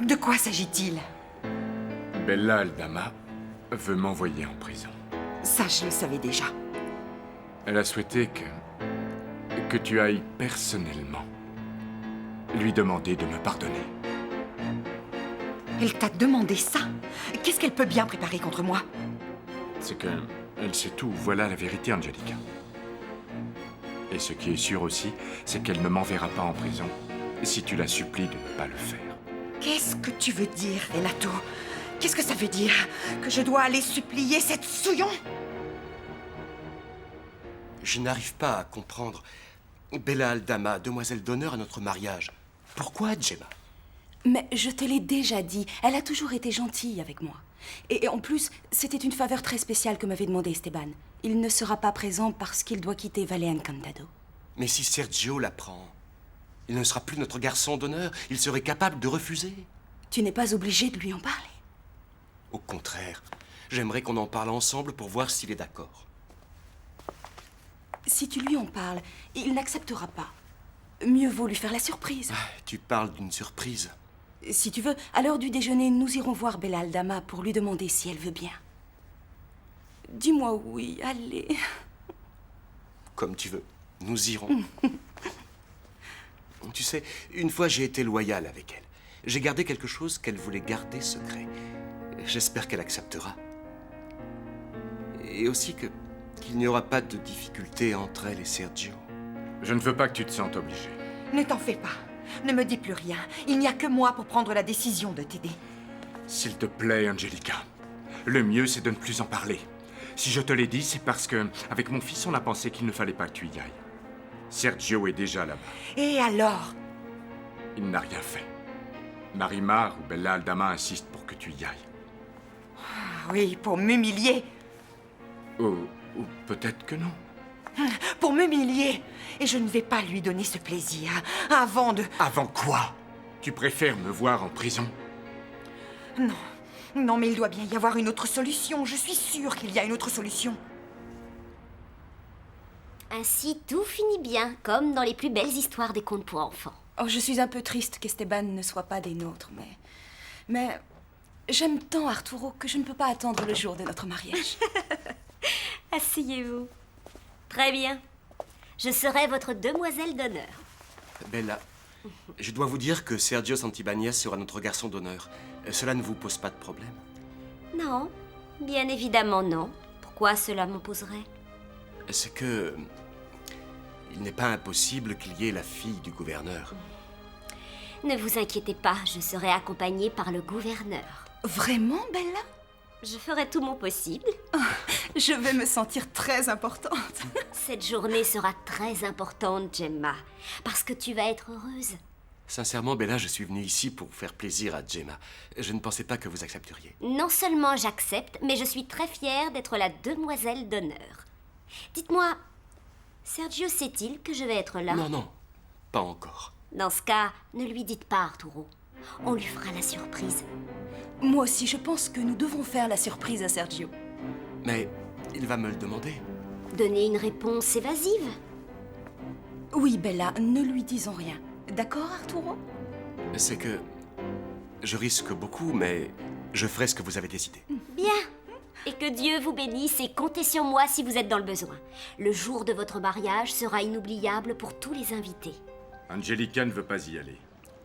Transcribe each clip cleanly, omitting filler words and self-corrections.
De quoi s'agit-il? Bella Aldama veut m'envoyer en prison. Ça, je le savais déjà. Elle a souhaité que tu ailles personnellement lui demander de me pardonner. Elle t'a demandé ça? Qu'est-ce qu'elle peut bien préparer contre moi? C'est que elle sait tout. Voilà la vérité, Angelica. Et ce qui est sûr aussi, c'est qu'elle ne m'enverra pas en prison si tu la supplies de ne pas le faire. Qu'est-ce que tu veux dire, Renato? Qu'est-ce que ça veut dire? Que je dois aller supplier cette souillon? Je n'arrive pas à comprendre. Bella Aldama, demoiselle d'honneur à notre mariage. Pourquoi Gemma? Mais je te l'ai déjà dit, elle a toujours été gentille avec moi. Et en plus, c'était une faveur très spéciale que m'avait demandé Esteban. Il ne sera pas présent parce qu'il doit quitter Valle Encantado. Mais si Sergio l'apprend, il ne sera plus notre garçon d'honneur. Il serait capable de refuser. Tu n'es pas obligé de lui en parler. Au contraire, j'aimerais qu'on en parle ensemble pour voir s'il est d'accord. Si tu lui en parles, il n'acceptera pas. Mieux vaut lui faire la surprise. Tu parles d'une surprise. Si tu veux, à l'heure du déjeuner, nous irons voir Bella Aldama pour lui demander si elle veut bien. Dis-moi oui, allez. Comme tu veux. Nous irons. Tu sais, une fois j'ai été loyal avec elle. J'ai gardé quelque chose qu'elle voulait garder secret. J'espère qu'elle acceptera. Et aussi qu'il n'y aura pas de difficulté entre elle et Sergio. Je ne veux pas que tu te sentes obligé. Ne t'en fais pas. Ne me dis plus rien. Il n'y a que moi pour prendre la décision de t'aider. S'il te plaît, Angelica, le mieux, c'est de ne plus en parler. Si je te l'ai dit, c'est parce que, avec mon fils, on a pensé qu'il ne fallait pas que tu y ailles. Sergio est déjà là-bas. Et alors? Il n'a rien fait. Marimar ou Bella Aldama insistent pour que tu y ailles. Ah oui, pour m'humilier. Ou peut-être que non. Pour m'humilier. Et je ne vais pas lui donner ce plaisir avant de... Avant quoi? Tu préfères me voir en prison? Non. Non, mais il doit bien y avoir une autre solution. Je suis sûre qu'il y a une autre solution. Ainsi, tout finit bien, comme dans les plus belles histoires des contes pour enfants. Oh, je suis un peu triste qu'Esteban ne soit pas des nôtres, mais j'aime tant Arturo que je ne peux pas attendre le jour de notre mariage. Asseyez-vous. Très bien. Je serai votre demoiselle d'honneur. Bella, je dois vous dire que Sergio Santibáñez sera notre garçon d'honneur. Cela ne vous pose pas de problème? Non, bien évidemment non. Pourquoi cela m'opposerait? C'est que... il n'est pas impossible qu'il y ait la fille du gouverneur. Ne vous inquiétez pas, je serai accompagnée par le gouverneur. Vraiment, Bella? Je ferai tout mon possible. Je vais me sentir très importante. Cette journée sera très importante, Gemma, parce que tu vas être heureuse. Sincèrement, Bella, je suis venu ici pour faire plaisir à Gemma. Je ne pensais pas que vous accepteriez. Non seulement j'accepte, mais je suis très fière d'être la demoiselle d'honneur. Dites-moi, Sergio sait-il que je vais être là? Non, pas encore. Dans ce cas, ne lui dites pas, Arturo. On lui fera la surprise. Moi aussi, je pense que nous devons faire la surprise à Sergio. Mais il va me le demander. Donnez une réponse évasive. Oui, Bella, ne lui disons rien. D'accord, Arturo? C'est que... je risque beaucoup, mais je ferai ce que vous avez décidé. Bien. Et que Dieu vous bénisse et comptez sur moi si vous êtes dans le besoin. Le jour de votre mariage sera inoubliable pour tous les invités. Angelica ne veut pas y aller.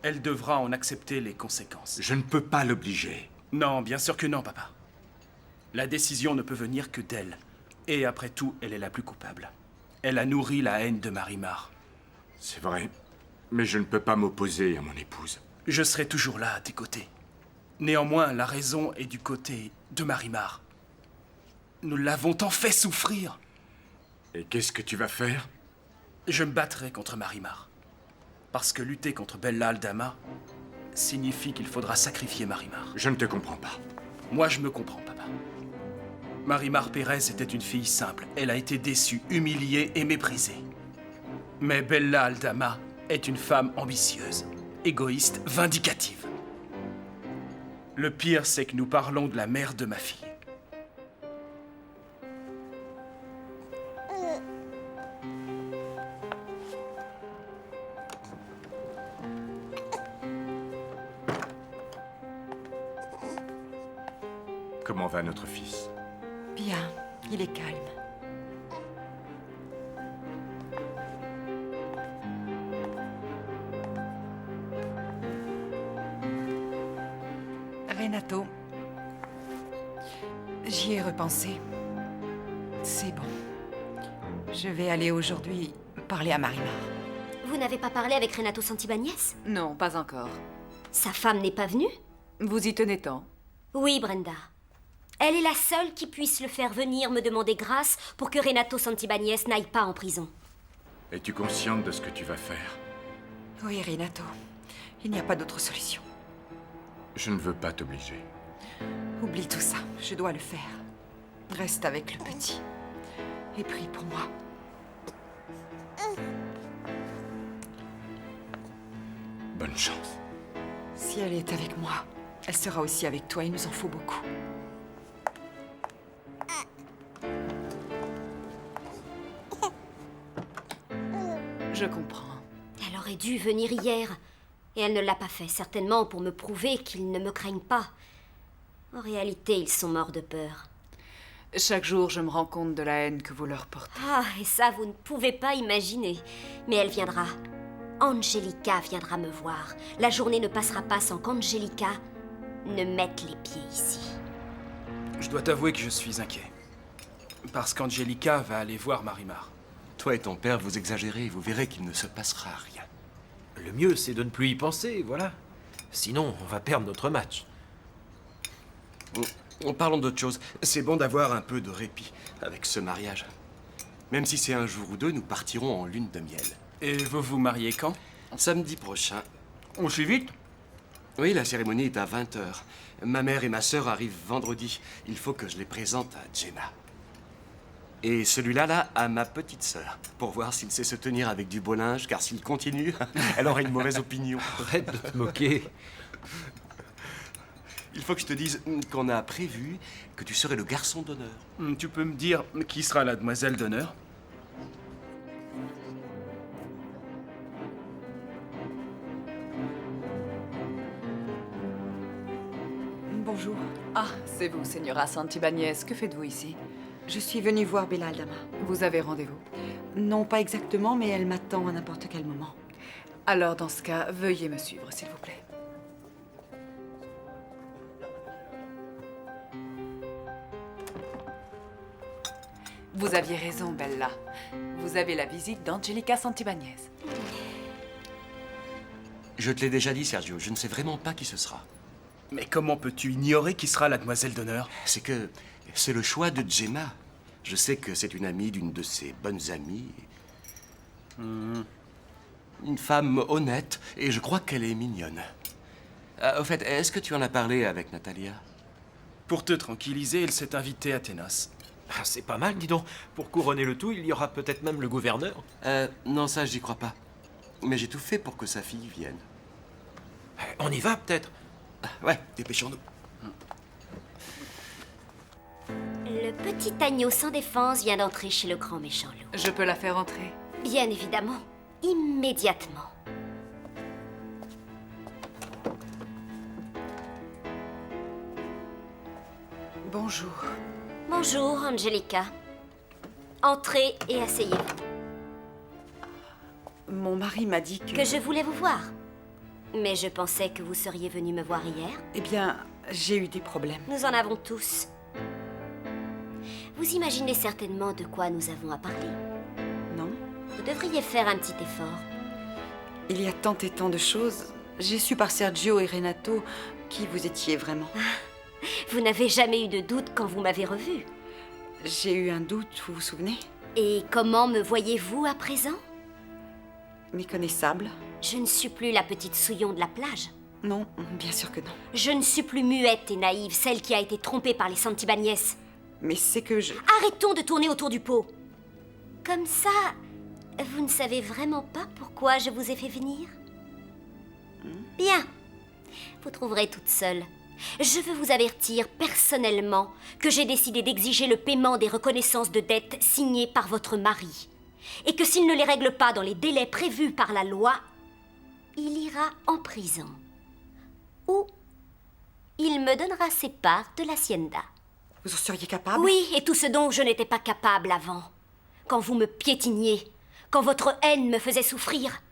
Elle devra en accepter les conséquences. Je ne peux pas l'obliger. Non, bien sûr que non, papa. La décision ne peut venir que d'elle. Et après tout, elle est la plus coupable. Elle a nourri la haine de Marimar. C'est vrai, mais je ne peux pas m'opposer à mon épouse. Je serai toujours là à tes côtés. Néanmoins, la raison est du côté de Marimar. Nous l'avons tant fait souffrir. Et qu'est-ce que tu vas faire? Je me battrai contre Marimar. Parce que lutter contre Bella Aldama signifie qu'il faudra sacrifier Marimar. Je ne te comprends pas. Moi, je me comprends, papa. Marimar Pérez était une fille simple. Elle a été déçue, humiliée et méprisée. Mais Bella Aldama est une femme ambitieuse, égoïste, vindicative. Le pire, c'est que nous parlons de la mère de ma fille. Comment va notre fils? Bien, il est calme. Renato, j'y ai repensé. C'est bon. Je vais aller aujourd'hui parler à Marimar. Vous n'avez pas parlé avec Renato Santibáñez? Non, pas encore. Sa femme n'est pas venue? Vous y tenez tant? Oui, Brenda. Elle est la seule qui puisse le faire venir me demander grâce pour que Renato Santibáñez n'aille pas en prison. Es-tu consciente de ce que tu vas faire? Oui, Renato. Il n'y a pas d'autre solution. Je ne veux pas t'obliger. Oublie tout ça. Je dois le faire. Reste avec le petit. Et prie pour moi. Bonne chance. Si elle est avec moi, elle sera aussi avec toi. Il nous en faut beaucoup. Je comprends. Elle aurait dû venir hier. Et elle ne l'a pas fait, certainement pour me prouver qu'ils ne me craignent pas. En réalité, ils sont morts de peur. Chaque jour, je me rends compte de la haine que vous leur portez. Ah, et ça, vous ne pouvez pas imaginer. Mais elle viendra. Angelica viendra me voir. La journée ne passera pas sans qu'Angelica ne mette les pieds ici. Je dois t'avouer que je suis inquiet. Parce qu'Angelica va aller voir Marimar. Toi et ton père, vous exagérez et vous verrez qu'il ne se passera rien. Le mieux, c'est de ne plus y penser, voilà. Sinon, on va perdre notre match. Parlons d'autre chose. C'est bon d'avoir un peu de répit avec ce mariage. Même si c'est un jour ou deux, nous partirons en lune de miel. Et vous vous mariez quand? Samedi prochain. On suit vite? Oui, la cérémonie est à 20h. Ma mère et ma sœur arrivent vendredi. Il faut que je les présente à Jenna. Et celui-là, à ma petite sœur, pour voir s'il sait se tenir avec du beau linge, car s'il continue, elle aurait une mauvaise opinion. Arrête de te moquer. Il faut que je te dise qu'on a prévu que tu serais le garçon d'honneur. Tu peux me dire qui sera la demoiselle d'honneur? Bonjour. Ah, c'est vous, Señora Santibáñez. Que faites-vous ici? Je suis venue voir Bella Aldama. Vous avez rendez-vous? Non, pas exactement, mais elle m'attend à n'importe quel moment. Alors, dans ce cas, veuillez me suivre, s'il vous plaît. Vous aviez raison, Bella. Vous avez la visite d'Angelica Santibáñez. Je te l'ai déjà dit, Sergio, je ne sais vraiment pas qui ce sera. Mais comment peux-tu ignorer qui sera la demoiselle d'honneur? C'est que c'est le choix de Gemma. Je sais que c'est une amie d'une de ses bonnes amies. Une femme honnête, et je crois qu'elle est mignonne. Au fait, est-ce que tu en as parlé avec Natalia? Pour te tranquilliser, elle s'est invitée à tes noces. Ah, c'est pas mal, dis donc. Pour couronner le tout, il y aura peut-être même le gouverneur. Non, ça, j'y crois pas. Mais j'ai tout fait pour que sa fille vienne. On y va, peut-être. Ouais, dépêchons-nous. Le petit agneau sans défense vient d'entrer chez le grand méchant loup. Je peux la faire entrer? Bien évidemment, immédiatement. Bonjour. Bonjour, Angelica. Entrez et asseyez-vous. Mon mari m'a dit Que je voulais vous voir. Mais je pensais que vous seriez venu me voir hier. Eh bien, j'ai eu des problèmes. Nous en avons tous. Vous imaginez certainement de quoi nous avons à parler. Non? Vous devriez faire un petit effort. Il y a tant et tant de choses. J'ai su par Sergio et Renato qui vous étiez vraiment. Vous n'avez jamais eu de doute quand vous m'avez revu. J'ai eu un doute, vous vous souvenez? Et comment me voyez-vous à présent? Méconnaissable? Je ne suis plus la petite souillon de la plage. Non, bien sûr que non. Je ne suis plus muette et naïve, celle qui a été trompée par les Santibáñez. Mais c'est que je... Arrêtons de tourner autour du pot. Comme ça, vous ne savez vraiment pas pourquoi je vous ai fait venir? Bien. Vous trouverez toute seule. Je veux vous avertir personnellement que j'ai décidé d'exiger le paiement des reconnaissances de dettes signées par votre mari. Et que s'il ne les règle pas dans les délais prévus par la loi, il ira en prison. Ou il me donnera ses parts de l'hacienda. Vous en seriez capable? Oui, et tout ce dont je n'étais pas capable avant. Quand vous me piétiniez, quand votre haine me faisait souffrir.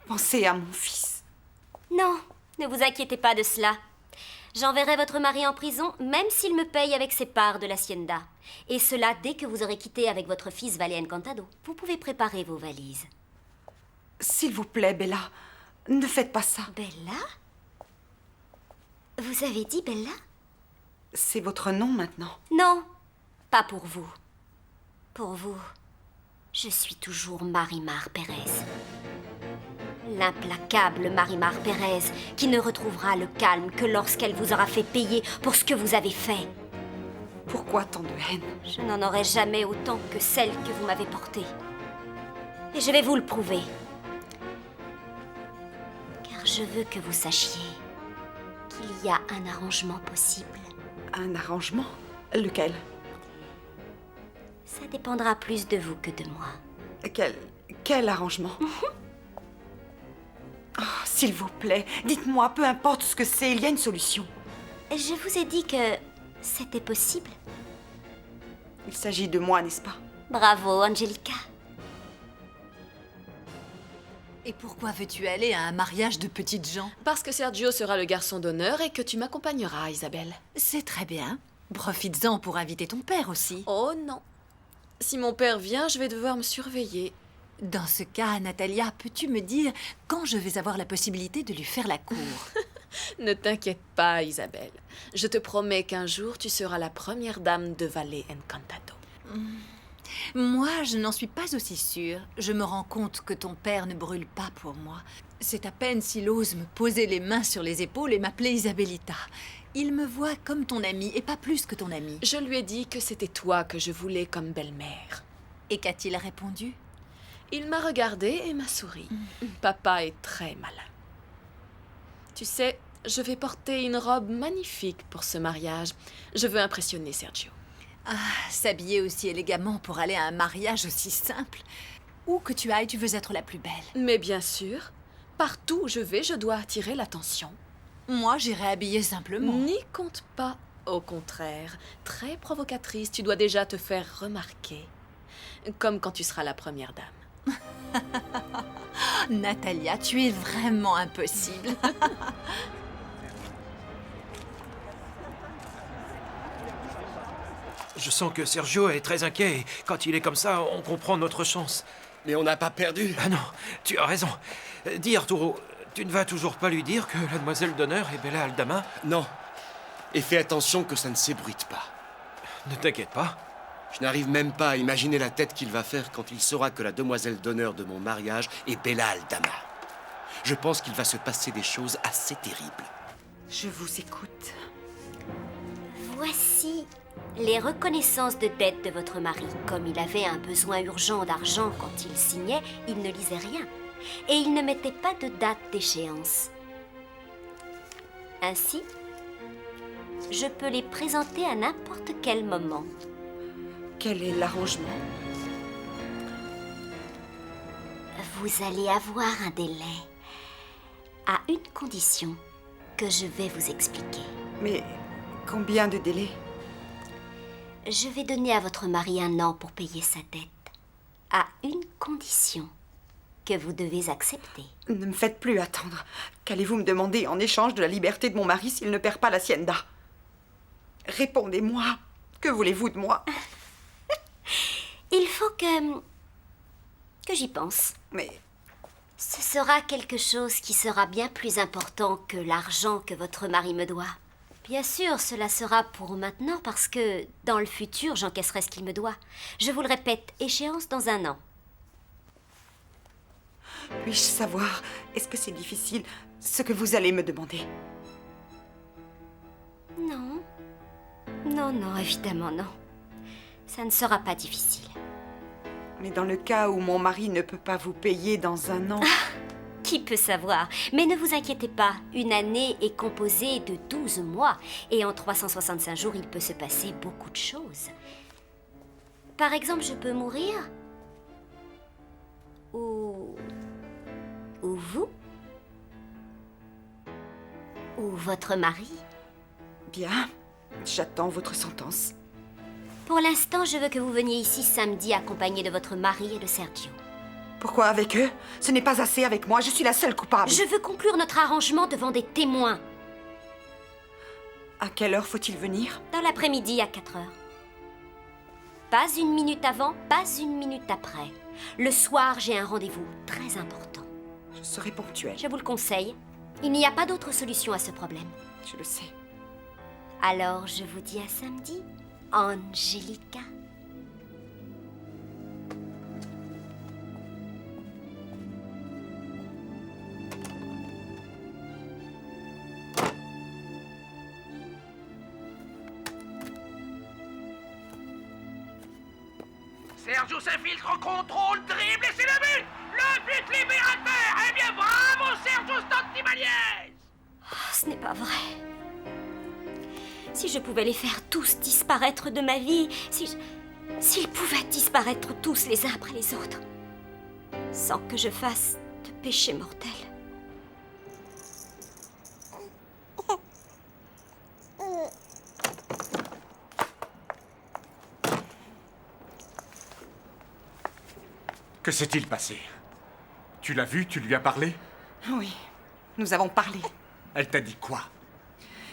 Pensez à mon fils. Non, ne vous inquiétez pas de cela. J'enverrai votre mari en prison, même s'il me paye avec ses parts de l'hacienda. Et cela dès que vous aurez quitté avec votre fils Valle Encantado. Vous pouvez préparer vos valises. S'il vous plaît, Bella, ne faites pas ça. Bella? Vous avez dit Bella? C'est votre nom maintenant. Non, pas pour vous. Pour vous, je suis toujours Marimar Pérez. L'implacable Marimar Pérez qui ne retrouvera le calme que lorsqu'elle vous aura fait payer pour ce que vous avez fait. Pourquoi tant de haine? Je n'en aurai jamais autant que celle que vous m'avez portée. Et je vais vous le prouver. Car je veux que vous sachiez qu'il y a un arrangement possible. Un arrangement? Lequel? Ça dépendra plus de vous que de moi. Quel arrangement? Oh, s'il vous plaît, dites-moi, peu importe ce que c'est, il y a une solution. Je vous ai dit que c'était possible. Il s'agit de moi, n'est-ce pas? Bravo, Angelica. Et pourquoi veux-tu aller à un mariage de petites gens? Parce que Sergio sera le garçon d'honneur et que tu m'accompagneras, Isabelle. C'est très bien. Profites-en pour inviter ton père aussi. Oh non. Si mon père vient, je vais devoir me surveiller. Dans ce cas, Natalia, peux-tu me dire quand je vais avoir la possibilité de lui faire la cour? Ne t'inquiète pas, Isabelle. Je te promets qu'un jour, tu seras la première dame de Valle Encantado. Moi, je n'en suis pas aussi sûre. Je me rends compte que ton père ne brûle pas pour moi. C'est à peine s'il ose me poser les mains sur les épaules et m'appeler Isabellita. Il me voit comme ton amie et pas plus que ton amie. Je lui ai dit que c'était toi que je voulais comme belle-mère. Et qu'a-t-il répondu? Il m'a regardé et m'a souri. Papa est très malin. Tu sais, je vais porter une robe magnifique pour ce mariage. Je veux impressionner Sergio. Ah, s'habiller aussi élégamment pour aller à un mariage aussi simple. Où que tu ailles, tu veux être la plus belle. Mais bien sûr, partout où je vais, je dois attirer l'attention. Moi, j'irai habillée simplement. N'y compte pas. Au contraire, très provocatrice, tu dois déjà te faire remarquer. Comme quand tu seras la première dame. Natalia, tu es vraiment impossible. Je sens que Sergio est très inquiet et quand il est comme ça, on comprend notre chance. Mais on n'a pas perdu. Ah non, tu as raison. Dis Arturo, tu ne vas toujours pas lui dire que la demoiselle d'honneur est Bella Aldama? Non. Et fais attention que ça ne s'ébruite pas. Ne t'inquiète pas. Je n'arrive même pas à imaginer la tête qu'il va faire quand il saura que la demoiselle d'honneur de mon mariage est Bella Aldama. Je pense qu'il va se passer des choses assez terribles. Je vous écoute. Voici les reconnaissances de dette de votre mari. Comme il avait un besoin urgent d'argent quand il signait, il ne lisait rien. Et il ne mettait pas de date d'échéance. Ainsi, je peux les présenter à n'importe quel moment. Quel est l'arrangement? Vous allez avoir un délai, à une condition que je vais vous expliquer. Mais combien de délai? Je vais donner à votre mari 1 an pour payer sa dette, à une condition que vous devez accepter. Ne me faites plus attendre. Qu'allez-vous me demander en échange de la liberté de mon mari s'il ne perd pas l'hacienda? Répondez-moi. Que voulez-vous de moi? Il faut que j'y pense. Mais Ce sera quelque chose qui sera bien plus important que l'argent que votre mari me doit. Bien sûr, cela sera pour maintenant parce que, dans le futur, j'encaisserai ce qu'il me doit. Je vous le répète, échéance dans 1 an. puis-je savoir, est-ce que c'est difficile, ce que vous allez me demander? Non. Non, non, évidemment non. Ça ne sera pas difficile. Mais dans le cas où mon mari ne peut pas vous payer dans 1 an... Qui peut savoir? Mais ne vous inquiétez pas, une année est composée de 12 mois. Et en 365 jours, il peut se passer beaucoup de choses. Par exemple, je peux mourir. Ou vous. Ou votre mari. Bien, J'attends votre sentence. Pour l'instant, je veux que vous veniez ici samedi accompagné de votre mari et de Sergio. Pourquoi avec eux? Ce n'est pas assez avec moi, je suis la seule coupable. Je veux conclure notre arrangement devant des témoins. À quelle heure faut-il venir? Dans l'après-midi à 4 heures. Pas une minute avant, pas une minute après. Le soir, j'ai un rendez-vous très important. Je serai ponctuelle. Je vous le conseille. Il n'y a pas d'autre solution à ce problème. Je le sais. Alors, je vous dis à samedi, Angelica. Sergio s'infiltre en contrôle, dribble et c'est le but! Le but libérateur! Eh bien, bravo Sergio Santibañez! Ce n'est pas vrai. Si je pouvais les faire tous disparaître de ma vie, s'ils pouvaient disparaître tous les uns après les autres, sans que je fasse de péché mortel. Que s'est-il passé? Tu l'as vue? Tu lui as parlé? Oui, nous avons parlé. Elle t'a dit quoi?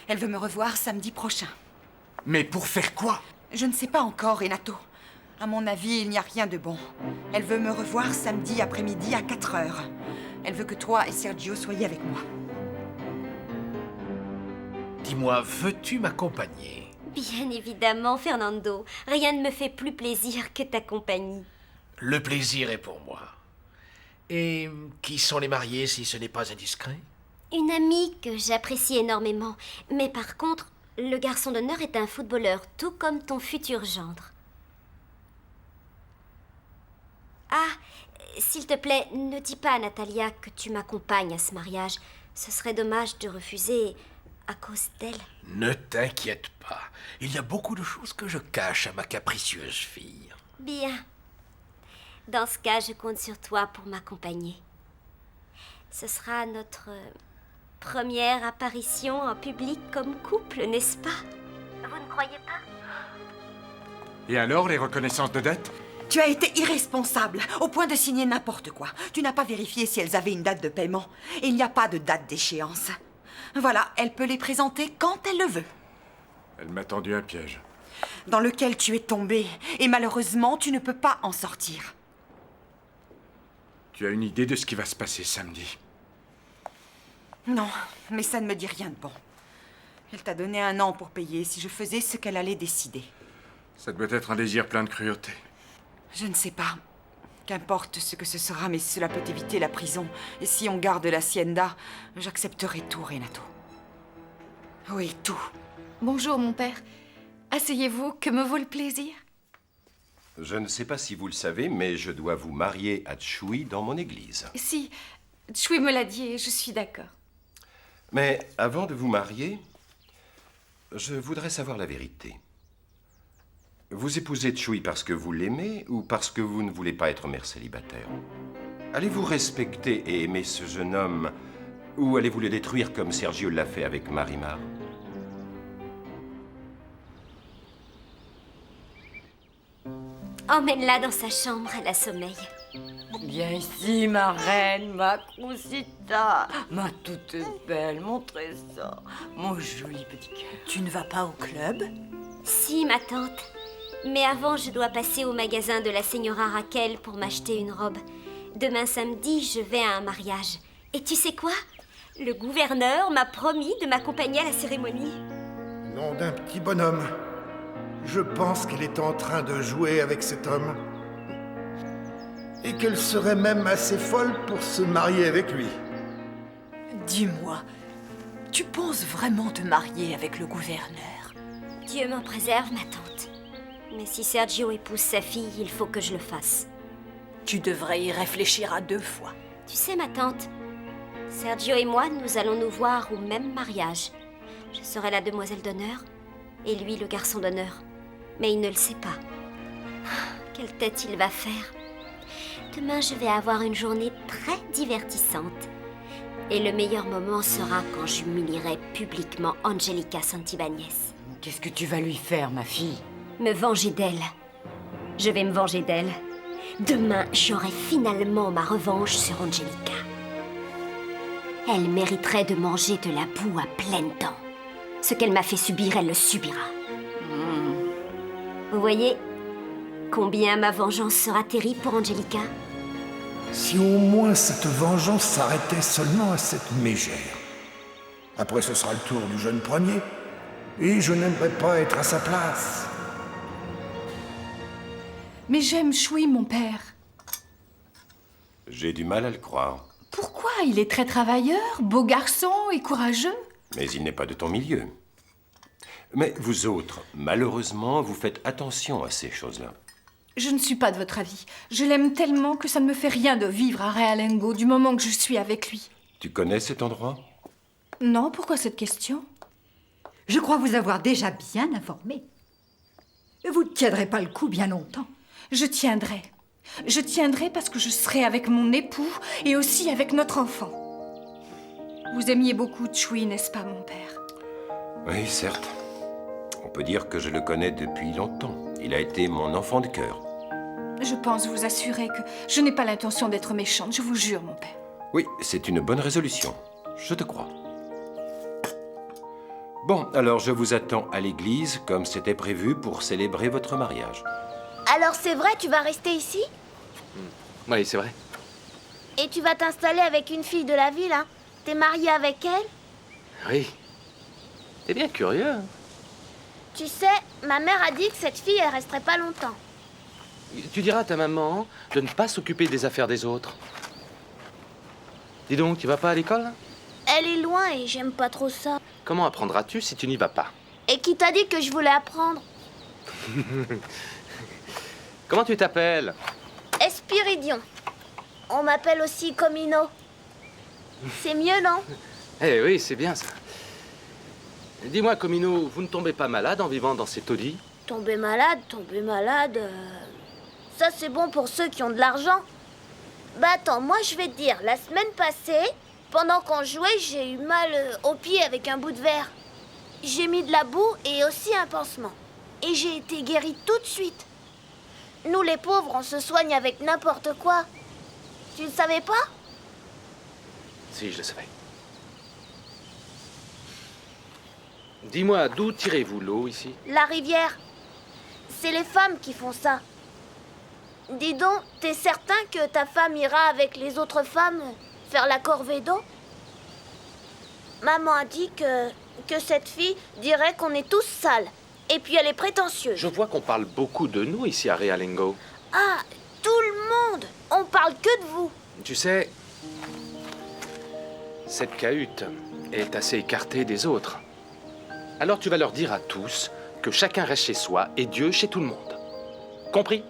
Elle veut me revoir samedi prochain. Mais pour faire quoi? Je ne sais pas encore, Renato. À mon avis, il n'y a rien de bon. Elle veut me revoir samedi après-midi à 4 heures. Elle veut que toi et Sergio soyez avec moi. Dis-moi, veux-tu m'accompagner? Bien évidemment, Fernando. Rien ne me fait plus plaisir que ta compagnie. Le plaisir est pour moi. Et qui sont les mariés, si ce n'est pas indiscret? Une amie que j'apprécie énormément. Mais par contre, le garçon d'honneur est un footballeur, tout comme ton futur gendre. Ah, s'il te plaît, ne dis pas à Natalia que tu m'accompagnes à ce mariage. Ce serait dommage de refuser à cause d'elle. Ne t'inquiète pas. Il y a beaucoup de choses que je cache à ma capricieuse fille. Bien. Dans ce cas, je compte sur toi pour m'accompagner. Ce sera notre première apparition en public comme couple, n'est-ce pas? Vous ne croyez pas? Et alors, les reconnaissances de dette? Tu as été irresponsable, au point de signer n'importe quoi. Tu n'as pas vérifié si elles avaient une date de paiement. Et il n'y a pas de date d'échéance. Voilà, elle peut les présenter quand elle le veut. Elle m'a tendu un piège. Dans lequel tu es tombé. Et malheureusement, tu ne peux pas en sortir. Tu as une idée de ce qui va se passer samedi? Non, mais ça ne me dit rien de bon. Elle t'a donné 1 an pour payer si je faisais ce qu'elle allait décider. Ça doit être un désir plein de cruauté. Je ne sais pas. Qu'importe ce que ce sera, mais cela peut éviter la prison. Et si on garde l'hacienda, j'accepterai tout, Renato. Oui, tout. Bonjour, mon père. Asseyez-vous, que me vaut le plaisir? Je ne sais pas si vous le savez, mais je dois vous marier à Tshui dans mon église. Si, Tshui me l'a dit et je suis d'accord. Mais avant de vous marier, je voudrais savoir la vérité. Vous épousez Tshui parce que vous l'aimez ou parce que vous ne voulez pas être mère célibataire? Allez-vous respecter et aimer ce jeune homme ou allez-vous le détruire comme Sergio l'a fait avec Marimar? Emmène-la dans sa chambre, elle a sommeil. Viens ici, ma reine, ma Crusita, ma toute belle, mon trésor, mon joli petit cœur. Tu ne vas pas au club? Si, ma tante. Mais avant, je dois passer au magasin de la Señora Raquel pour m'acheter une robe. Demain samedi, je vais à un mariage. Et tu sais quoi? Le gouverneur m'a promis de m'accompagner à la cérémonie. Nom d'un petit bonhomme. Je pense qu'elle est en train de jouer avec cet homme. Et qu'elle serait même assez folle pour se marier avec lui. Dis-moi, tu penses vraiment te marier avec le gouverneur? Dieu m'en préserve, ma tante. Mais si Sergio épouse sa fille, il faut que je le fasse. Tu devrais y réfléchir à 2 fois. Tu sais, ma tante, Sergio et moi, nous allons nous voir au même mariage. Je serai la demoiselle d'honneur et lui le garçon d'honneur. Mais il ne le sait pas. Quelle tête il va faire. Demain, je vais avoir une journée très divertissante. Et le meilleur moment sera quand j'humilierai publiquement Angelica Santibañez. Qu'est-ce que tu vas lui faire, ma fille? Me venger d'elle. Je vais me venger d'elle. Demain, j'aurai finalement ma revanche sur Angelica. Elle mériterait de manger de la boue à pleines dents. Ce qu'elle m'a fait subir, elle le subira. Vous voyez combien ma vengeance sera terrible pour Angelica? Si au moins cette vengeance s'arrêtait seulement à cette mégère. Après, ce sera le tour du jeune premier. Et je n'aimerais pas être à sa place. Mais j'aime Choui, mon père. J'ai du mal à le croire. Pourquoi? Il est très travailleur, beau garçon et courageux. Mais il n'est pas de ton milieu. Mais vous autres, malheureusement, vous faites attention à ces choses-là. Je ne suis pas de votre avis. Je l'aime tellement que ça ne me fait rien de vivre à Realengo du moment que je suis avec lui. Tu connais cet endroit? Non, pourquoi cette question? Je crois vous avoir déjà bien informé. Vous ne tiendrez pas le coup bien longtemps. Je tiendrai. Je tiendrai parce que je serai avec mon époux et aussi avec notre enfant. Vous aimiez beaucoup Choui, n'est-ce pas, mon père? Oui, certes. On peut dire que je le connais depuis longtemps. Il a été mon enfant de cœur. Je pense vous assurer que je n'ai pas l'intention d'être méchante, je vous jure, mon père. Oui, c'est une bonne résolution. Je te crois. Bon, alors je vous attends à l'église, comme c'était prévu, pour célébrer votre mariage. Alors c'est vrai, tu vas rester ici? Oui, c'est vrai. Et tu vas t'installer avec une fille de la ville, hein? T'es marié avec elle? Oui. T'es bien curieux, hein? Tu sais, ma mère a dit que cette fille, elle resterait pas longtemps. Tu diras à ta maman de ne pas s'occuper des affaires des autres. Dis donc, tu vas pas à l'école? Elle est loin et j'aime pas trop ça. Comment apprendras-tu si tu n'y vas pas? Et qui t'a dit que je voulais apprendre? Comment tu t'appelles? Espiridion. On m'appelle aussi Comino. C'est mieux, non? Eh oui, c'est bien ça. Dis-moi, Comino, vous ne tombez pas malade en vivant dans ces taudis? Tomber malade. Ça, c'est bon pour ceux qui ont de l'argent. Bah attends, moi je vais te dire, la semaine passée, pendant qu'on jouait, j'ai eu mal au pied avec un bout de verre. J'ai mis de la boue et aussi un pansement. Et j'ai été guérie tout de suite. Nous les pauvres, on se soigne avec n'importe quoi. Tu ne savais pas? Si, je le savais. Dis-moi, d'où tirez-vous l'eau ici? La rivière. C'est les femmes qui font ça. Dis donc, t'es certain que ta femme ira avec les autres femmes faire la corvée d'eau? Maman a dit que cette fille dirait qu'on est tous sales. Et puis elle est prétentieuse. Je vois qu'on parle beaucoup de nous ici à Realengo. Ah, tout le monde! On parle que de vous. Tu sais, cette cahute est assez écartée des autres. Alors tu vas leur dire à tous que chacun reste chez soi et Dieu chez tout le monde. Compris?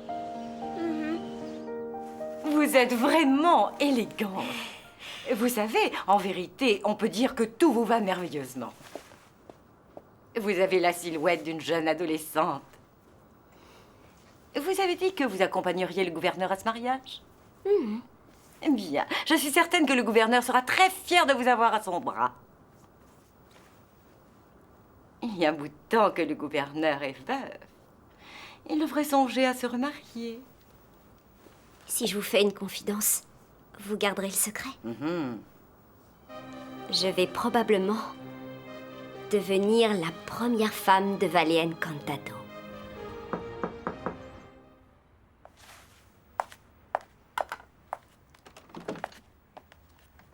Vous êtes vraiment élégante. Vous savez, en vérité, on peut dire que tout vous va merveilleusement. Vous avez la silhouette d'une jeune adolescente. Vous avez dit que vous accompagneriez le gouverneur à ce mariage? Bien, je suis certaine que le gouverneur sera très fier de vous avoir à son bras. Il y a un bout de temps que le gouverneur est veuf. Il devrait songer à se remarier. Si je vous fais une confidence, vous garderez le secret. Je vais probablement devenir la première femme de Valle Encantado.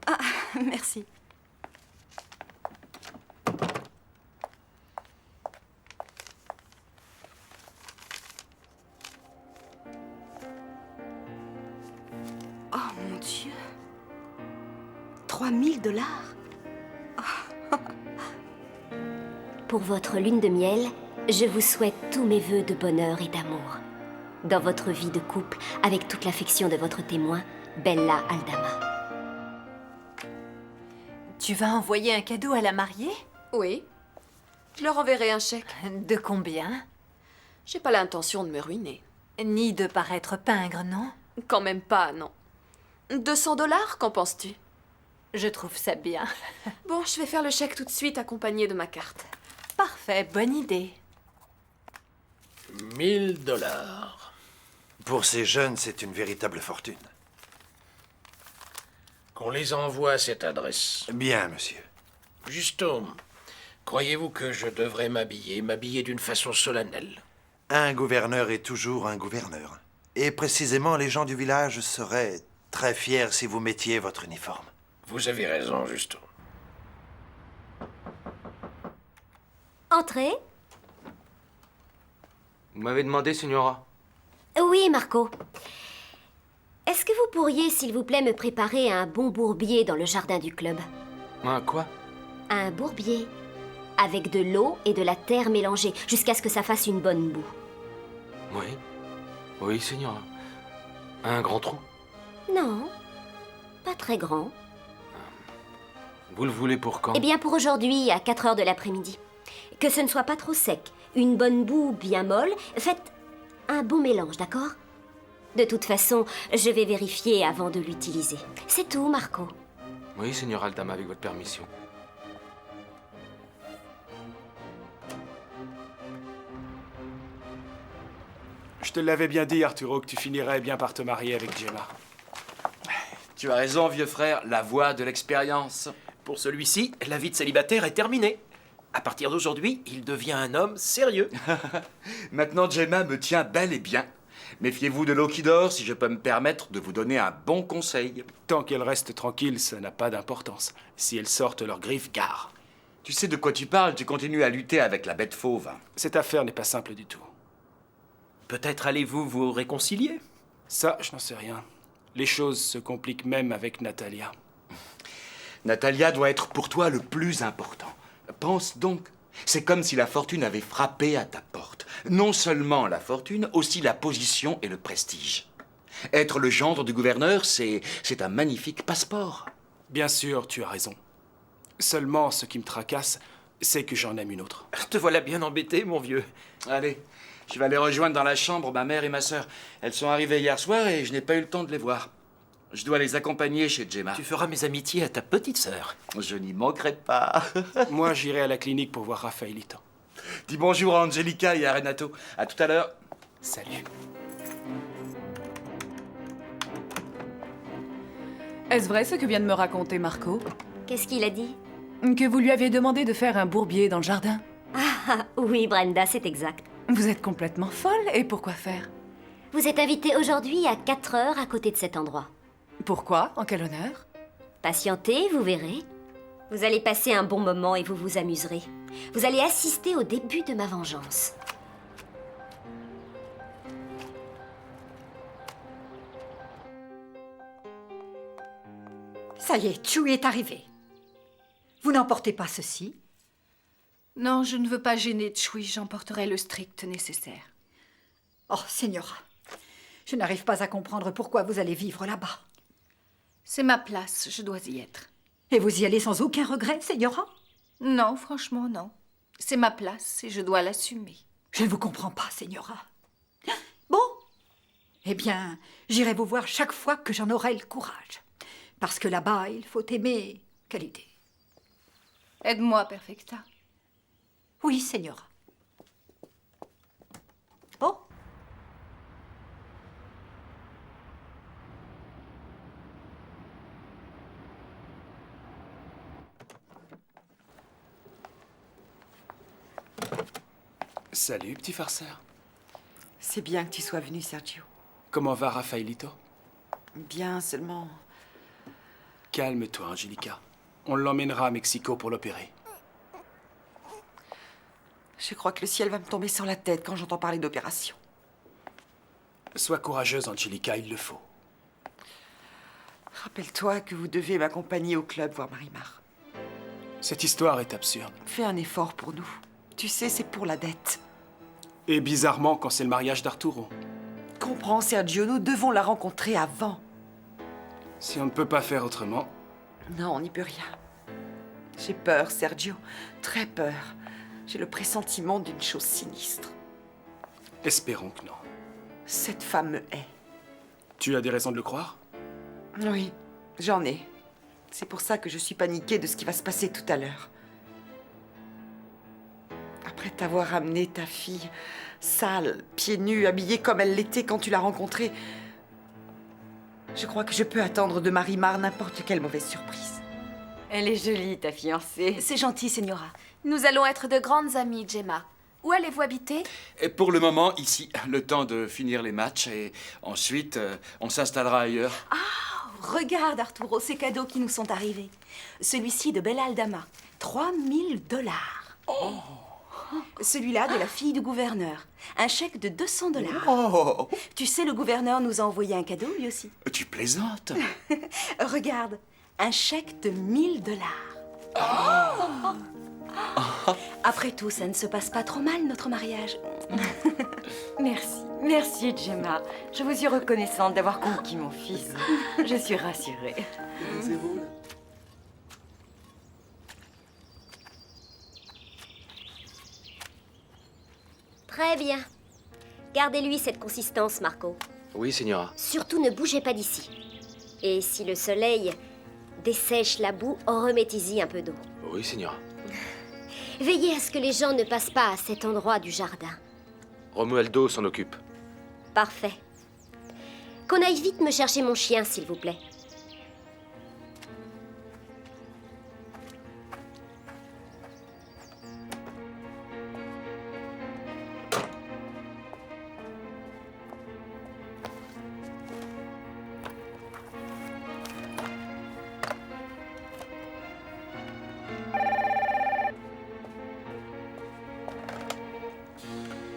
Ah, merci. Oh mon Dieu. 3000 $. Pour votre lune de miel, je vous souhaite tous mes vœux de bonheur et d'amour. Dans votre vie de couple, avec toute l'affection de votre témoin, Bella Aldama. Tu vas envoyer un cadeau à la mariée? Oui. Je leur enverrai un chèque. De combien? J'ai pas l'intention de me ruiner. Ni de paraître pingre, non? Quand même pas, non. 200 $, qu'en penses-tu? Je trouve ça bien. Bon, je vais faire le chèque tout de suite accompagné de ma carte. Parfait, bonne idée. 1000 $. Pour ces jeunes, c'est une véritable fortune. Qu'on les envoie à cette adresse. Bien, monsieur. Justo, croyez-vous que je devrais m'habiller d'une façon solennelle? Un gouverneur est toujours un gouverneur. Et précisément, les gens du village seraient très fiers si vous mettiez votre uniforme. Vous avez raison, Justo. Entrez. Vous m'avez demandé, Signora? Oui, Marco. Est-ce que vous pourriez, s'il vous plaît, me préparer un bon bourbier dans le jardin du club? Un quoi? Un bourbier. Avec de l'eau et de la terre mélangées, jusqu'à ce que ça fasse une bonne boue. Oui. Oui, Signora. Un grand trou? Non, pas très grand. Vous le voulez pour quand? Eh bien, pour aujourd'hui, à 4 heures de l'après-midi. Que ce ne soit pas trop sec. Une bonne boue bien molle. Faites un bon mélange, d'accord? De toute façon, je vais vérifier avant de l'utiliser. C'est tout, Marco. Oui, Signora Aldama, avec votre permission. Je te l'avais bien dit, Arturo, que tu finirais bien par te marier avec Gemma. Tu as raison, vieux frère, la voie de l'expérience. Pour celui-ci, la vie de célibataire est terminée. À partir d'aujourd'hui, il devient un homme sérieux. Maintenant, Gemma me tient bel et bien. Méfiez-vous de l'eau qui dort, si je peux me permettre de vous donner un bon conseil. Tant qu'elle reste tranquille, ça n'a pas d'importance. Si elles sortent leurs griffes, gare. Tu sais de quoi tu parles, tu continues à lutter avec la bête fauve. Cette affaire n'est pas simple du tout. Peut-être allez-vous vous réconcilier? Ça, je n'en sais rien. Les choses se compliquent même avec Natalia. Natalia doit être pour toi le plus important. Pense donc, c'est comme si la fortune avait frappé à ta porte. Non seulement la fortune, aussi la position et le prestige. Être le gendre du gouverneur, c'est un magnifique passeport. Bien sûr, tu as raison. Seulement, ce qui me tracasse, c'est que j'en aime une autre. Te voilà bien embêté, mon vieux. Allez, je vais aller rejoindre dans la chambre ma mère et ma sœur. Elles sont arrivées hier soir et je n'ai pas eu le temps de les voir. Je dois les accompagner chez Gemma. Tu feras mes amitiés à ta petite sœur. Je n'y manquerai pas. Moi, j'irai à la clinique pour voir Raffaelito. Dis bonjour à Angelica et à Renato. À tout à l'heure. Salut. Est-ce vrai ce que vient de me raconter Marco? Qu'est-ce qu'il a dit? Que vous lui avez demandé de faire un bourbier dans le jardin? Ah, oui, Brenda, c'est exact. Vous êtes complètement folle, et pourquoi faire? Vous êtes invitée aujourd'hui à 4 heures à côté de cet endroit. Pourquoi? En quel honneur? Patientez, vous verrez. Vous allez passer un bon moment et vous vous amuserez. Vous allez assister au début de ma vengeance. Ça y est, Chewie est arrivé. Vous n'emportez pas ceci? Non, je ne veux pas gêner Chewie, j'emporterai le strict nécessaire. Oh, Señora, je n'arrive pas à comprendre pourquoi vous allez vivre là-bas. C'est ma place, je dois y être. Et vous y allez sans aucun regret, Señora? Non, franchement, non. C'est ma place et je dois l'assumer. Je ne vous comprends pas, Señora. Bon, eh bien, j'irai vous voir chaque fois que j'en aurai le courage. Parce que là-bas, il faut aimer. Quelle idée. Aide-moi, Perfecta. Oui, Señora. Bon. Salut, petit farceur. C'est bien que tu sois venu, Sergio. Comment va Raffaelito? Bien, seulement... Calme-toi, Angelica. On l'emmènera à Mexico pour l'opérer. Je crois que le ciel va me tomber sur la tête quand j'entends parler d'opération. Sois courageuse, Angelica, il le faut. Rappelle-toi que vous devez m'accompagner au club voir Marimar. Cette histoire est absurde. Fais un effort pour nous. Tu sais, c'est pour la dette. Et bizarrement, quand c'est le mariage d'Arturo. Comprends, Sergio, nous devons la rencontrer avant. Si on ne peut pas faire autrement... Non, on n'y peut rien. J'ai peur, Sergio. Très peur. J'ai le pressentiment d'une chose sinistre. Espérons que non. Cette femme me hait. Tu as des raisons de le croire? Oui, j'en ai. C'est pour ça que je suis paniquée de ce qui va se passer tout à l'heure. après t'avoir amené ta fille, sale, pieds nus, habillée comme elle l'était quand tu l'as rencontrée, je crois que je peux attendre de Marie-Mar n'importe quelle mauvaise surprise. Elle est jolie, ta fiancée. C'est gentil, Señora. Nous allons être de grandes amies, Gemma. Où allez-vous habiter? Et pour le moment, ici, le temps de finir les matchs et ensuite, on s'installera ailleurs. Ah, regarde, Arturo, ces cadeaux qui nous sont arrivés. Celui-ci de Bella Aldama, 3000 $. Oh. Celui-là de la fille du gouverneur, un chèque de 200 $. Oh. Tu sais, le gouverneur nous a envoyé un cadeau, lui aussi. Tu plaisantes? Regarde, un chèque de 1000 $. Oh. Après tout, ça ne se passe pas trop mal, notre mariage. Merci, merci, Gemma. Je vous suis reconnaissante d'avoir conquis mon fils. Je suis rassurée. C'est beau, là. Très bien. Gardez-lui cette consistance, Marco. Oui, Señora. Surtout ne bougez pas d'ici. Et si le soleil dessèche la boue, remettez-y un peu d'eau. Oui, Señora. Veillez à ce que les gens ne passent pas à cet endroit du jardin. Romualdo s'en occupe. Parfait. Qu'on aille vite me chercher mon chien, s'il vous plaît.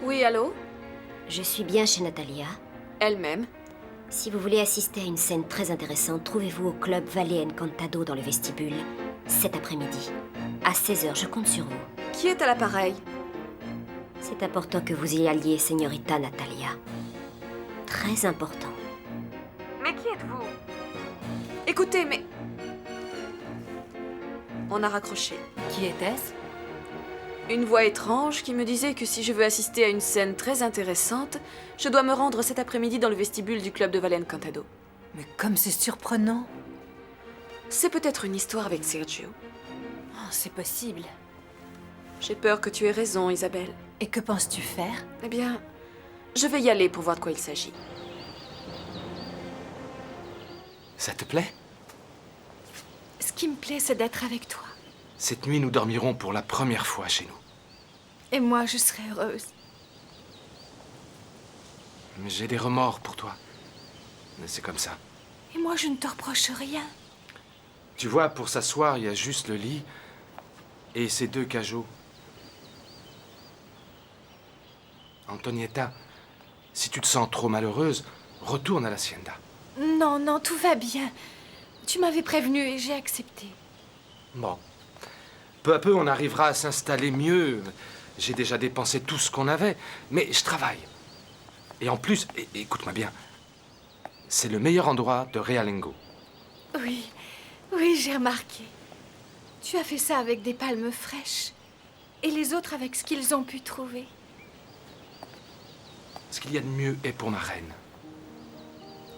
Oui, allô? Je suis bien chez Natalia. Elle-même. Si vous voulez assister à une scène très intéressante, trouvez-vous au club Valle Encantado dans le vestibule, cet après-midi. À 16h, je compte sur vous. Qui est à l'appareil? C'est important que vous y alliez, Señorita Natalia. Très important. Mais qui êtes-vous? Écoutez, mais... On a raccroché. Qui était-ce? Une voix étrange qui me disait que si je veux assister à une scène très intéressante, je dois me rendre cet après-midi dans le vestibule du club de Valle Encantado. Mais comme c'est surprenant. C'est peut-être une histoire avec Sergio. Oh, c'est possible. J'ai peur que tu aies raison, Isabelle. Et que penses-tu faire? Eh bien, je vais y aller pour voir de quoi il s'agit. Ça te plaît? Ce qui me plaît, c'est d'être avec toi. Cette nuit, nous dormirons pour la première fois chez nous. Et moi, je serai heureuse. Mais j'ai des remords pour toi. Mais c'est comme ça. Et moi, je ne te reproche rien. Tu vois, pour s'asseoir, il y a juste le lit et ces 2 cajots. Antonietta, si tu te sens trop malheureuse, retourne à l'hacienda. Non, non, tout va bien. Tu m'avais prévenu et j'ai accepté. Bon. Peu à peu, on arrivera à s'installer mieux. J'ai déjà dépensé tout ce qu'on avait, mais je travaille. Et en plus, écoute-moi bien, c'est le meilleur endroit de Realengo. Oui, oui, j'ai remarqué. Tu as fait ça avec des palmes fraîches. Et les autres avec ce qu'ils ont pu trouver. Ce qu'il y a de mieux est pour ma reine.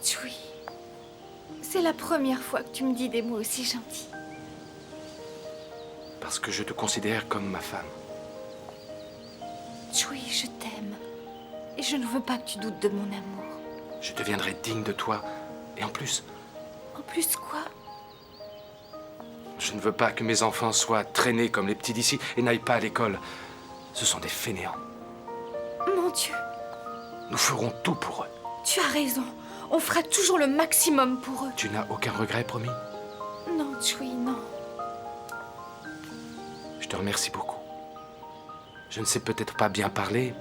Chui, c'est la première fois que tu me dis des mots aussi gentils. Parce que je te considère comme ma femme. Chui, je t'aime. Et je ne veux pas que tu doutes de mon amour. Je deviendrai digne de toi. Et en plus, En plus quoi? je ne veux pas que mes enfants soient traînés comme les petits d'ici et n'aillent pas à l'école. Ce sont des fainéants. Mon Dieu, Nous ferons tout pour eux. tu as raison. On fera toujours le maximum pour eux. Tu n'as aucun regret, promis? Non, Chui, non. Je te remercie beaucoup. Je ne sais peut-être pas bien parler,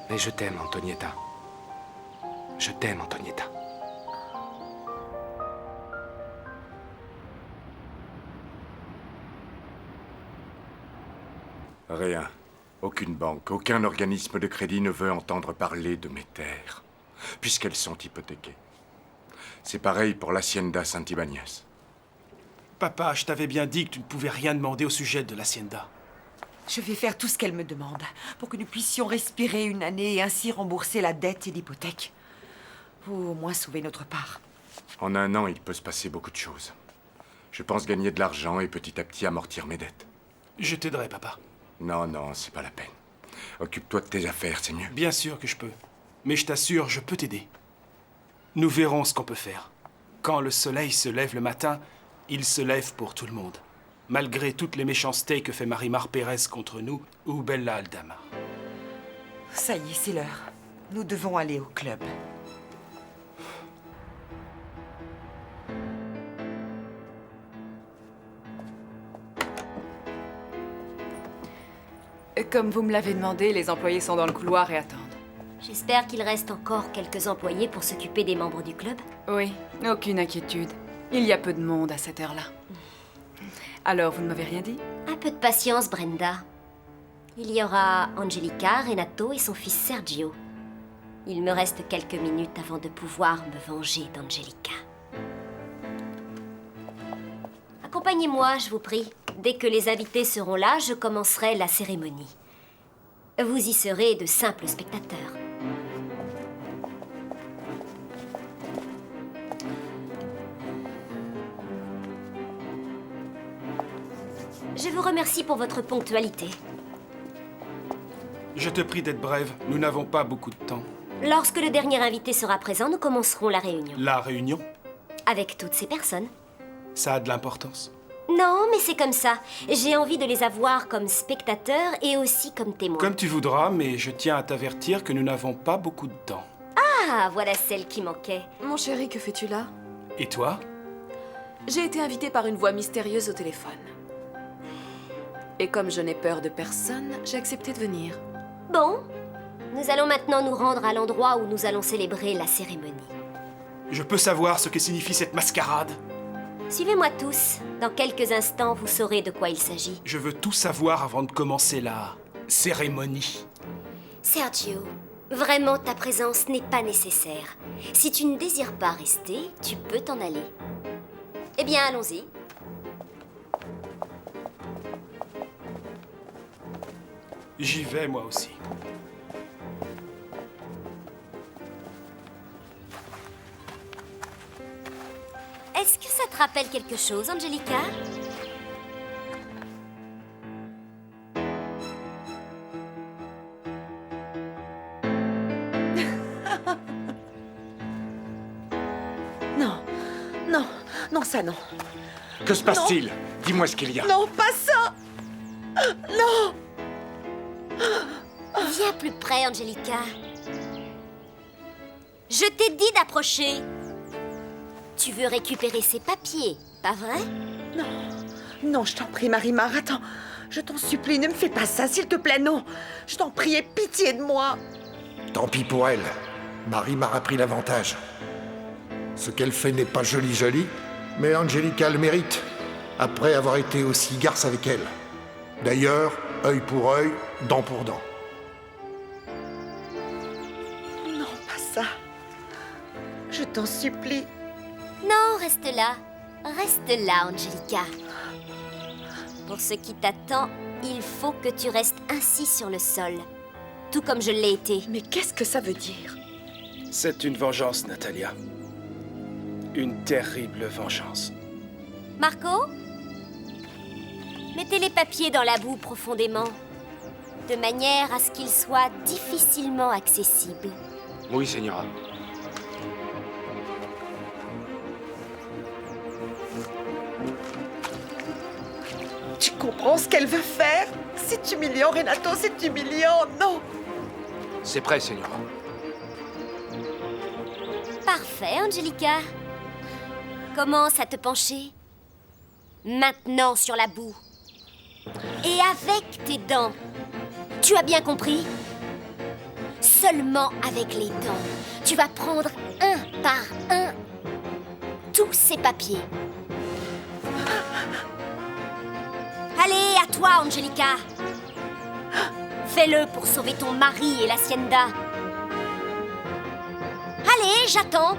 mais je t'aime, Antonietta. Je t'aime, Antonietta. Rien. Aucune banque, aucun organisme de crédit ne veut entendre parler de mes terres, puisqu'elles sont hypothéquées. C'est pareil pour l'hacienda Santibáñez. Papa, je t'avais bien dit que tu ne pouvais rien demander au sujet de l'hacienda. Je vais faire tout ce qu'elle me demande pour que nous puissions respirer une année et ainsi rembourser la dette et l'hypothèque. Ou au moins sauver notre part. En un an, il peut se passer beaucoup de choses. Je pense gagner de l'argent et petit à petit amortir mes dettes. Je t'aiderai, papa. Non, non, c'est pas la peine. Occupe-toi de tes affaires, c'est mieux. Bien sûr que je peux. Mais je t'assure, je peux t'aider. Nous verrons ce qu'on peut faire. Quand le soleil se lève le matin, il se lève pour tout le monde. Malgré toutes les méchancetés que fait Marie-Mar Pérez contre nous ou Bella Aldama. Ça y est, c'est l'heure. Nous devons aller au club. Comme vous me l'avez demandé, les employés sont dans le couloir et attendent. J'espère qu'il reste encore quelques employés pour s'occuper des membres du club. Oui, aucune inquiétude. Il y a peu de monde à cette heure-là. Alors, vous ne m'avez rien dit? Un peu de patience, Brenda. Il y aura Angelica, Renato et son fils Sergio. Il me reste quelques minutes avant de pouvoir me venger d'Angelica. Accompagnez-moi, je vous prie. Dès que les invités seront là, je commencerai la cérémonie. Vous y serez de simples spectateurs. Je vous remercie pour votre ponctualité. Je te prie d'être brève, nous n'avons pas beaucoup de temps. Lorsque le dernier invité sera présent, nous commencerons la réunion. La réunion? Avec toutes ces personnes. Ça a de l'importance. Non, mais c'est comme ça. J'ai envie de les avoir comme spectateurs et aussi comme témoins. Comme tu voudras, mais je tiens à t'avertir que nous n'avons pas beaucoup de temps. Ah, voilà celle qui manquait. Mon chéri, que fais-tu là? Et toi? J'ai été invitée par une voix mystérieuse au téléphone. Et comme je n'ai peur de personne, j'ai accepté de venir. Bon, nous allons maintenant nous rendre à l'endroit où nous allons célébrer la cérémonie. Je peux savoir ce que signifie cette mascarade? Suivez-moi tous. Dans quelques instants, vous saurez de quoi il s'agit. Je veux tout savoir avant de commencer la cérémonie. Sergio, vraiment ta présence n'est pas nécessaire. Si tu ne désires pas rester, tu peux t'en aller. Eh bien, allons-y. J'y vais, moi aussi. Est-ce que ça te rappelle quelque chose, Angelica? Non, non, non, ça non. Que se passe-t-il? Dis-moi ce qu'il y a. Non, pas ça! Non! Viens plus près, Angelica. Je t'ai dit d'approcher. Tu veux récupérer ces papiers, pas vrai? Non, non, je t'en prie, Marie-Mar, attends. Je t'en supplie, ne me fais pas ça, s'il te plaît, non. Je t'en prie, aie pitié de moi. Tant pis pour elle. Marie-Mar a pris l'avantage. Ce qu'elle fait n'est pas joli, mais Angelica le mérite, après avoir été aussi garce avec elle. D'ailleurs, œil pour œil, dent pour dent. Non, pas ça. Je t'en supplie. Non, reste là. Reste là, Angelica. Pour ce qui t'attend, il faut que tu restes assis sur le sol. Tout comme je l'ai été. Mais qu'est-ce que ça veut dire? C'est une vengeance, Natalia. Une terrible vengeance. Marco? Mettez les papiers dans la boue profondément, de manière à ce qu'ils soient difficilement accessibles. Oui, Señora. Tu comprends ce qu'elle veut faire? C'est humiliant, Renato, c'est humiliant, non! C'est prêt, Señora. Parfait, Angelica. Commence à te pencher. Maintenant sur la boue. Et avec tes dents. Tu as bien compris? Seulement avec les dents. Tu vas prendre un par un tous ces papiers. Allez, à toi, Angelica. Fais-le pour sauver ton mari et l'hacienda. Allez, j'attends.